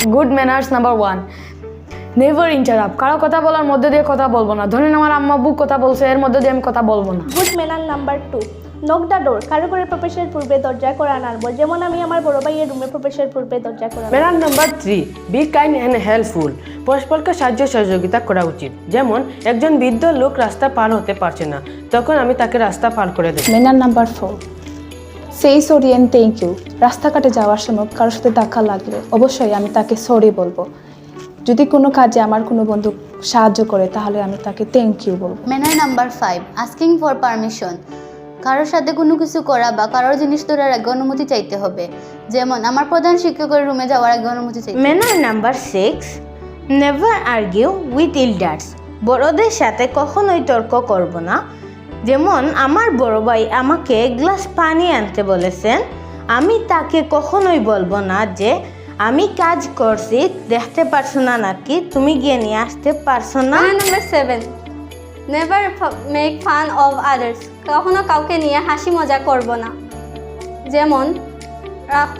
Good manners number 1, never interrupt. কারো কথা বলার মধ্যে দিয়ে কথা বলবো না। ধরেন আমার আম্মা আব্বু কথা বলছে, এর মধ্যে দিয়ে আমি কথা বলবো না। Good manner number 2, knock the door. কারো ঘরে প্রবেশের পূর্বে দরজা কড়া নাড়ব, যেমন আমি আমার বড় ভাইয়ের রুমে প্রবেশের পূর্বে দরজা কড়া। Manner number 3, be kind and helpful. পরস্পরকে সাহায্য সহযোগিতা করা উচিত। যেমন একজন বৃদ্ধ লোক রাস্তা পার হতে পারছে না, তখন আমি তাকে রাস্তা পার করে দেব। ম্যানার নাম্বার 4, সেই সরি অ্যান্ড থ্যাংক ইউ। রাস্তাঘাটে যাওয়ার সময় কারোর সাথে ধাক্কা লাগলে অবশ্যই আমি তাকে সরি বলবো। যদি কোনো কাজে আমার কোনো বন্ধু সাহায্য করে তাহলে আমি তাকে থ্যাংক ইউ বলবো। Manner number 5, asking for permission. কারোর সাথে কোনো কিছু করা বা কারোর জিনিস ধরার আগে অনুমতি চাইতে হবে। যেমন আমার প্রধান শিক্ষকের রুমে যাওয়ার আগে অনুমতি চাইতে হবে। Manner number 6, never argue with elders. বড়দের সাথে কখনোই তর্ক করব না। যেমন আমার বড় ভাই আমাকে এক গ্লাস পানি আনতে বলেছেন, আমি তাকে কখনোই বলবো না যে আমি কাজ করছি, দেখতে পারছো না নাকি, তুমি গিয়ে নিয়ে আসতে পারছো না। Number 7, never make fun of others. কখনো কাউকে নিয়ে হাসি মজা করব না। যেমন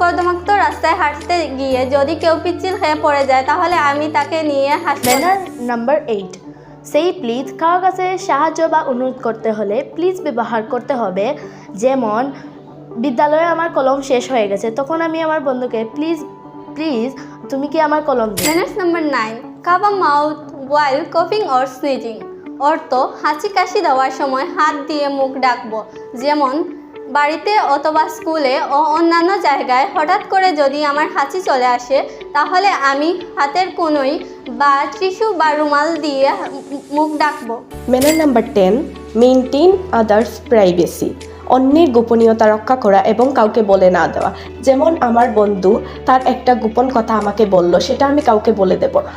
কর্দমাক্ত রাস্তায় হাঁটতে গিয়ে যদি কেউ পিচ্ছিল খেয়ে পড়ে যায় তাহলে আমি তাকে নিয়ে হাসি। ম্যানার নাম্বার 8, সেই প্লিজ। কারো কাছে সাহায্য বা অনুরোধ করতে হলে প্লিজ ব্যবহার করতে হবে। যেমন বিদ্যালয়ে আমার কলম শেষ হয়ে গেছে, তখন আমি আমার বন্ধুকে প্লিজ প্লিজ তুমি কি আমার কলম দিবে। Manners number 9, cover mouth while কফিং অর স্নিজিং। অর্থ হাঁচি কাশি দেওয়ার সময় হাত দিয়ে মুখ ডাকবো। যেমন বাড়িতে অথবা স্কুলে ও অন্যান্য জায়গায় হঠাৎ করে যদি আমার হাঁচি চলে আসে তাহলে আমি হাতের কোনোই বা টিস্যু বা রুমাল দিয়ে মুখ ডাকবো। Manner number 10, maintain others privacy. অন্যের গোপনীয়তা রক্ষা করা এবং কাউকে বলে না দেওয়া। যেমন আমার বন্ধু তার একটা গোপন কথা আমাকে বলল, সেটা আমি কাউকে বলে দেব না।